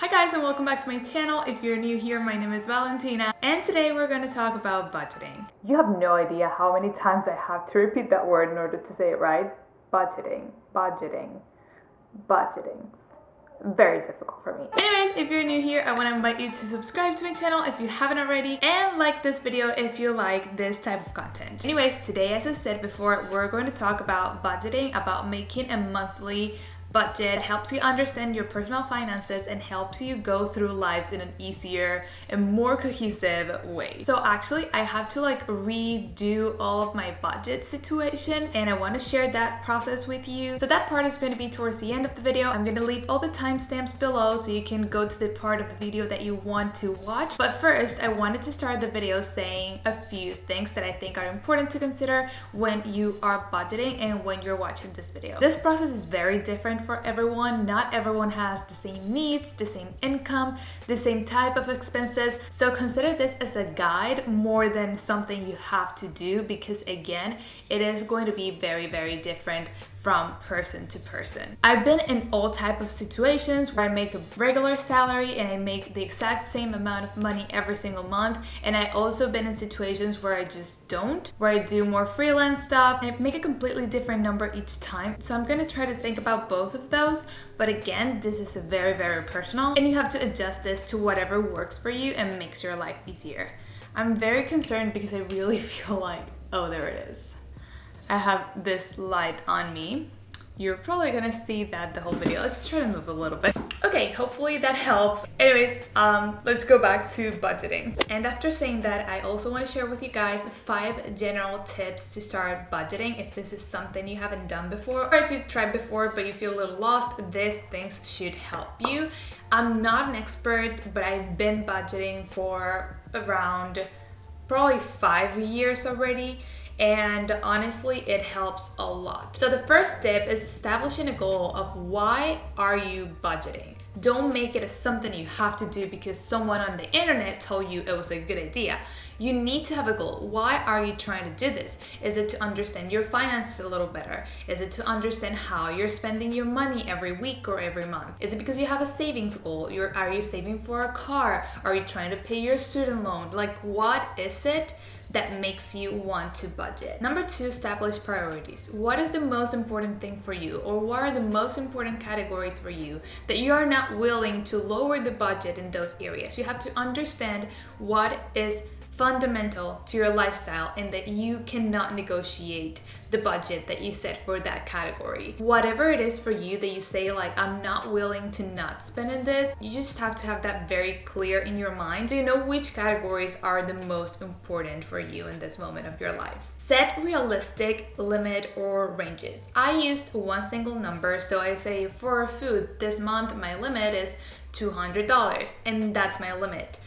Hi guys and welcome back to my channel. If you're new here, my name is Valentina and today we're going to talk about budgeting. You have no idea how many times I have to repeat that word in order to say it right. Budgeting. Very difficult for me. Anyways, if you're new here, I want to invite you to subscribe to my channel if you haven't already and like this video if you like this type of content. Anyways, today, as I said before, we're going to talk about budgeting, about making a monthly budget. Helps you understand your personal finances and helps you go through lives in an easier and more cohesive way. So actually I have to redo all of my budget situation and I want to share that process with you. So that part is going to be towards the end of the video. I'm going to leave all the timestamps below so you can go to the part of the video that you want to watch. But first I wanted to start the video saying a few things that I think are important to consider when you are budgeting and when you're watching this video. This process is very different for everyone. Not everyone has the same needs, the same income, the same type of expenses. So consider this as a guide more than something you have to do, because again, it is going to be very, very different from person to person. I've been in all type of situations where I make a regular salary and I make the exact same amount of money every single month. And I also been in situations where I just don't, where I do more freelance stuff and I make a completely different number each time. So I'm gonna try to think about both of those. But again, this is very, very personal and you have to adjust this to whatever works for you and makes your life easier. I'm very concerned because I really feel like, oh, there it is. I have this light on me. You're probably gonna see that the whole video. Let's try to move a little bit. Okay, hopefully that helps. Anyways, let's go back to budgeting. And after saying that, I also want to share with you guys 5 general tips to start budgeting if this is something you haven't done before, or if you've tried before but you feel a little lost, these things should help you. I'm not an expert, but I've been budgeting for around probably 5 years already. And honestly, it helps a lot. So the first step is establishing a goal of why are you budgeting. Don't make it as something you have to do because someone on the internet told you it was a good idea. You need to have a goal. Why are you trying to do this? Is it to understand your finances a little better? Is it to understand how you're spending your money every week or every month? Is it because you have a savings goal? Are you saving for a car? Are you trying to pay your student loan? Like, what is it that makes you want to budget? Number 2, establish priorities. What is the most important thing for you, or what are the most important categories for you that you are not willing to lower the budget in those areas? You have to understand what is fundamental to your lifestyle and that you cannot negotiate the budget that you set for that category. Whatever it is for you that you say like, I'm not willing to not spend on this, you just have to have that very clear in your mind so you know which categories are the most important for you in this moment of your life. Set realistic limit or ranges. I used one single number, so I say for food this month my limit is $200 and that's my limit.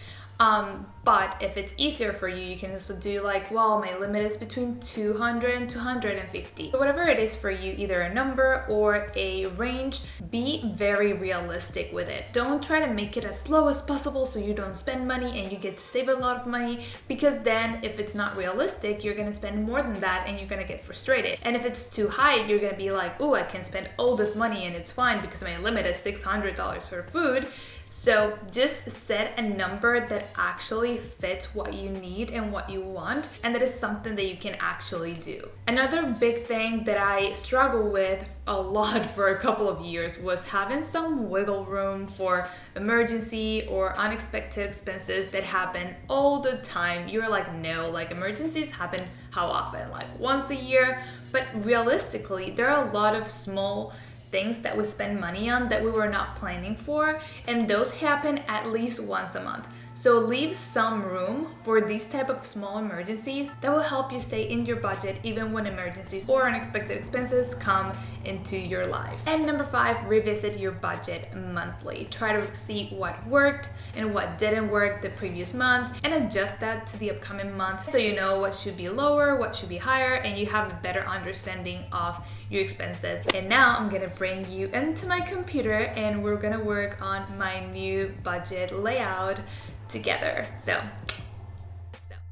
But if it's easier for you, you can also do like, well, my limit is between 200 and 250. So whatever it is for you, either a number or a range, be very realistic with it. Don't try to make it as low as possible so you don't spend money and you get to save a lot of money, because then if it's not realistic, you're gonna spend more than that and you're gonna get frustrated. And if it's too high, you're gonna be like, oh, I can spend all this money and it's fine because my limit is $600 for food. So just set a number that actually fits what you need and what you want, and that is something that you can actually do. Another big thing that I struggled with a lot for a couple of years was having some wiggle room for emergency or unexpected expenses that happen all the time. You're like, no, like emergencies happen how often? Like once a year? But realistically, there are a lot of small things that we spend money on that we were not planning for, and those happen at least once a month. So leave some room for these type of small emergencies that will help you stay in your budget even when emergencies or unexpected expenses come into your life. And number 5, revisit your budget monthly. Try to see what worked and what didn't work the previous month and adjust that to the upcoming month so you know what should be lower, what should be higher, and you have a better understanding of your expenses. And now I'm gonna bring you into my computer and we're gonna work on my new budget layout together.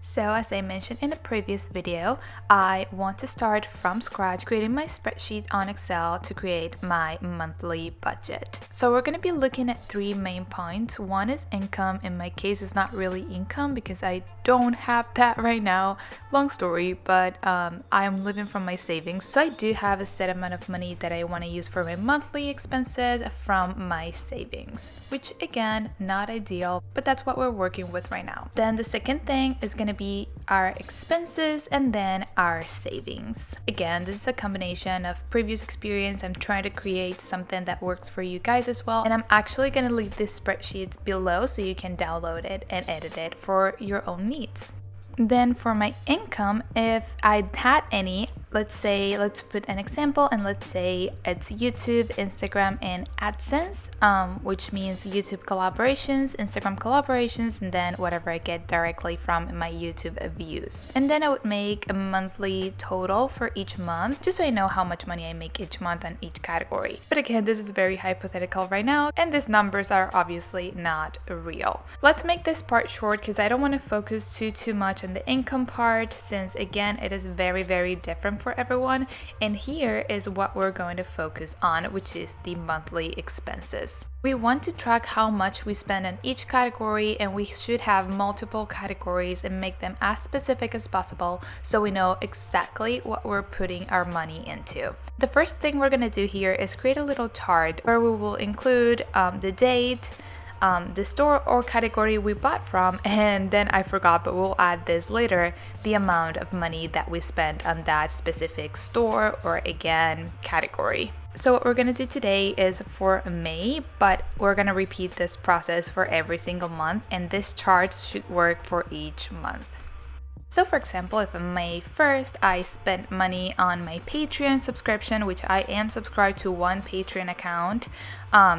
So as I mentioned in the previous video, I want to start from scratch creating my spreadsheet on Excel to create my monthly budget. So we're going to be looking at three main points. One is income. In my case, it's not really income because I don't have that right now. Long story, but I'm living from my savings. So I do have a set amount of money that I want to use for my monthly expenses from my savings, which again, not ideal, but that's what we're working with right now. Then the second thing is going to be our expenses and then our savings. Again, this is a combination of previous experience. I'm trying to create something that works for you guys as well. And I'm actually going to leave this spreadsheet below so you can download it and edit it for your own needs. Then for my income, if I had any, let's put an example, and let's say it's YouTube, Instagram, and AdSense, which means YouTube collaborations, Instagram collaborations, and then whatever I get directly from my YouTube views. And then I would make a monthly total for each month, just so I know how much money I make each month on each category. But again, this is very hypothetical right now, and these numbers are obviously not real. Let's make this part short because I don't want to focus too much on the income part, since again, it is very different for everyone. And here is what we're going to focus on, which is the monthly expenses. We want to track how much we spend on each category, and we should have multiple categories and make them as specific as possible so we know exactly what we're putting our money into. The first thing we're going to do here is create a little chart where we will include the date, the store or category we bought from, and then I forgot, but we'll add this later, the amount of money that we spent on that specific store or again category. So what we're going to do today is for May, but we're going to repeat this process for every single month, and this chart should work for each month. So for example, if on May 1st I spent money on my Patreon subscription, which I am subscribed to one Patreon account.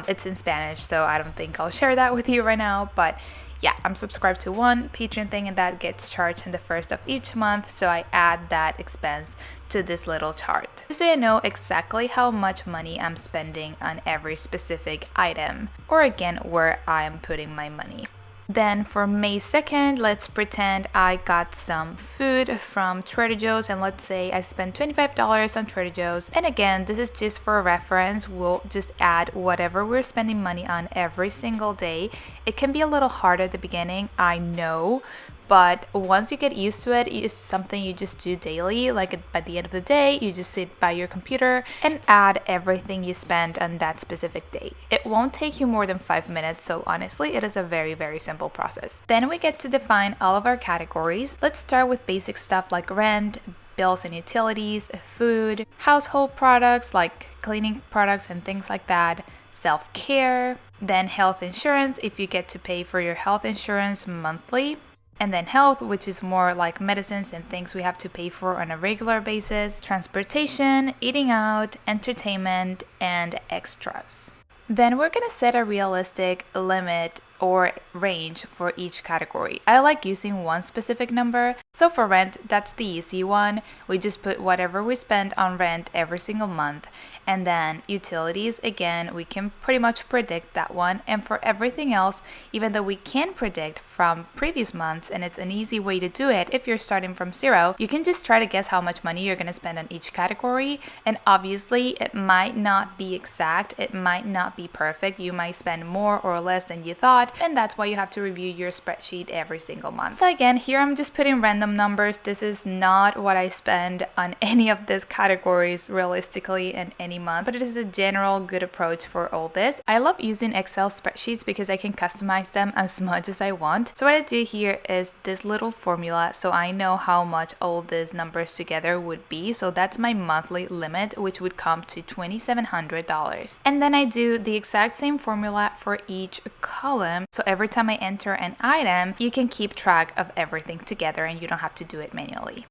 It's in Spanish, so I don't think I'll share that with you right now, but yeah, I'm subscribed to one Patreon thing and that gets charged in the first of each month, so I add that expense to this little chart, just so I know exactly how much money I'm spending on every specific item, or again, where I'm putting my money. Then for May 2nd, let's pretend I got some food from Trader Joe's, and let's say I spent $25 on Trader Joe's. And again, this is just for reference. We'll just add whatever we're spending money on every single day. It can be a little hard at the beginning, I know, but once you get used to it, it's something you just do daily. Like by the end of the day, you just sit by your computer and add everything you spend on that specific day. It won't take you more than 5 minutes, so honestly, it is a very simple process. Then we get to define all of our categories. Let's start with basic stuff like rent, bills and utilities, food, household products like cleaning products and things like that, self-care, then health insurance if you get to pay for your health insurance monthly. And then health, which is more like medicines and things we have to pay for on a regular basis, transportation, eating out, entertainment, and extras. Then we're going to set a realistic limit or range for each category. I like using one specific number. So for rent, that's the easy one. We just put whatever we spend on rent every single month. And then utilities, again, we can pretty much predict that one. And for everything else, even though we can predict from previous months, and it's an easy way to do it if you're starting from zero, you can just try to guess how much money you're going to spend on each category. And obviously, it might not be exact, it might not be perfect. You might spend more or less than you thought, and that's why you have to review your spreadsheet every single month. So again, here I'm just putting random numbers. This is not what I spend on any of these categories realistically in any month, but it is a general good approach for all this. I love using Excel spreadsheets because I can customize them as much as I want. So what I do here is this little formula, so I know how much all these numbers together would be. So that's my monthly limit, which would come to $2,700. And then I do the exact same formula for each column. So every time I enter an item, you can keep track of everything together and you don't have to do it manually.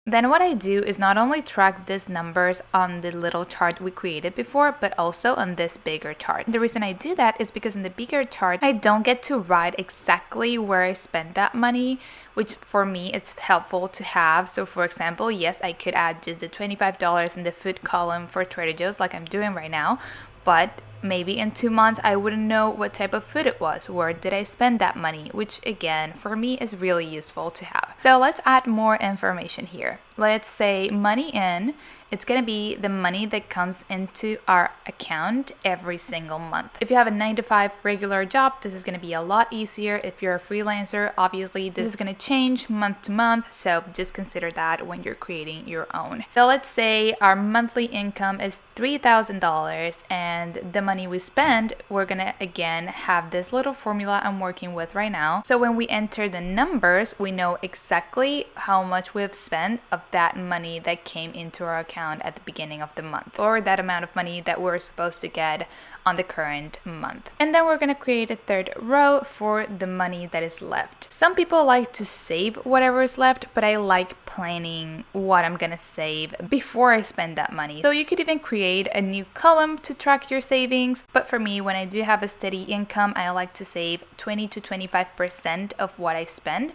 Then what I do is not only track these numbers on the little chart we created before, but also on this bigger chart. The reason I do that is because in the bigger chart, I don't get to write exactly where I spent that money, which for me, it's helpful to have. So for example, yes, I could add just the $25 in the food column for Trader Joe's like I'm doing right now, but maybe in 2 months I wouldn't know what type of food it was. Where did I spend that money? Which again, for me is really useful to have. So let's add more information here. Let's say money in. It's gonna be the money that comes into our account every single month. If you have a 9-to-5 regular job, this is gonna be a lot easier. If you're a freelancer, obviously this is gonna change month to month, so just consider that when you're creating your own. So let's say our monthly income is $3,000 and the money we spend, we're gonna again have this little formula I'm working with right now. So when we enter the numbers, we know exactly how much we've spent of that money that came into our account at the beginning of the month, or that amount of money that we're supposed to get on the current month. And then we're going to create a third row for the money that is left. Some people like to save whatever is left, but I like planning what I'm going to save before I spend that money. So you could even create a new column to track your savings. But for me, when I do have a steady income, I like to save 20 to 25% of what I spend.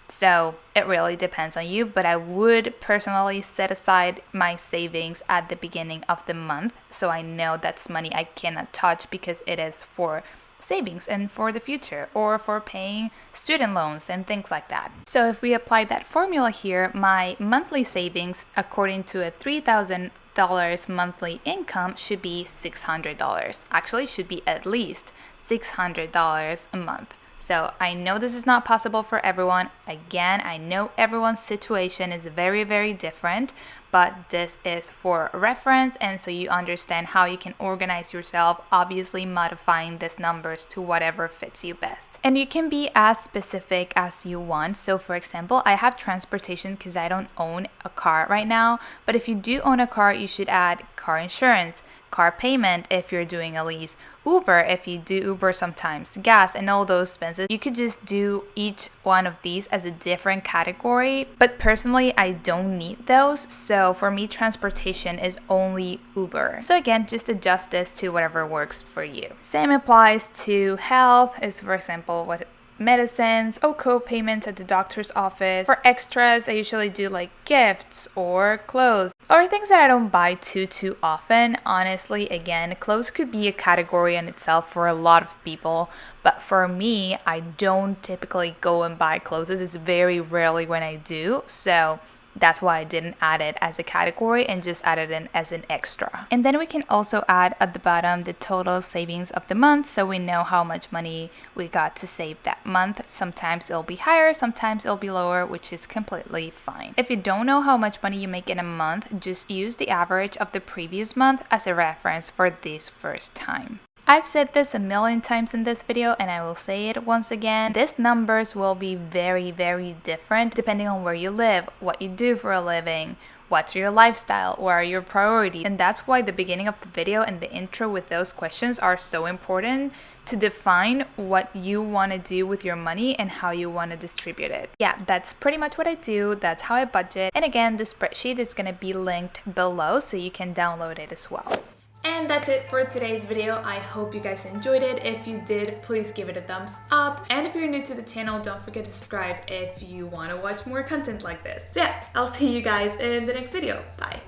So it really depends on you, but I would personally set aside my savings at the beginning of the month, so I know that's money I cannot touch because it is for savings and for the future, or for paying student loans and things like that. So if we apply that formula here, my monthly savings according to a $3,000 monthly income should be $600. Actually, should be at least $600 a month. So I know this is not possible for everyone. Again, I know everyone's situation is very, very different, but this is for reference, and so you understand how you can organize yourself, obviously modifying these numbers to whatever fits you best. And you can be as specific as you want. So for example, I have transportation because I don't own a car right now, but if you do own a car, you should add car insurance, car payment if you're doing a lease, Uber if you do Uber sometimes, gas, and all those expenses. You could just do each one of these as a different category, but personally I don't need those. So for me, transportation is only Uber. So again, just adjust this to whatever works for you. Same applies to health, is for example what medicines or co-payments at the doctor's office. For extras, I usually do like gifts or clothes or things that I don't buy too often. Honestly, again, clothes could be a category in itself for a lot of people, but for me, I don't typically go and buy clothes. It's very rarely when I do, so that's why I didn't add it as a category and just added it as an extra. And then we can also add at the bottom the total savings of the month, so we know how much money we got to save that month. Sometimes it'll be higher, sometimes it'll be lower, which is completely fine. If you don't know how much money you make in a month, just use the average of the previous month as a reference for this first time. I've said this a million times in this video, and I will say it once again. These numbers will be very, very different depending on where you live, what you do for a living, what's your lifestyle, what are your priorities. And that's why the beginning of the video and the intro with those questions are so important, to define what you want to do with your money and how you want to distribute it. Yeah, that's pretty much what I do. That's how I budget. And again, the spreadsheet is going to be linked below so you can download it as well. And that's it for today's video. I hope you guys enjoyed it. If you did, please give it a thumbs up. And if you're new to the channel, don't forget to subscribe if you want to watch more content like this. So yeah, I'll see you guys in the next video. Bye.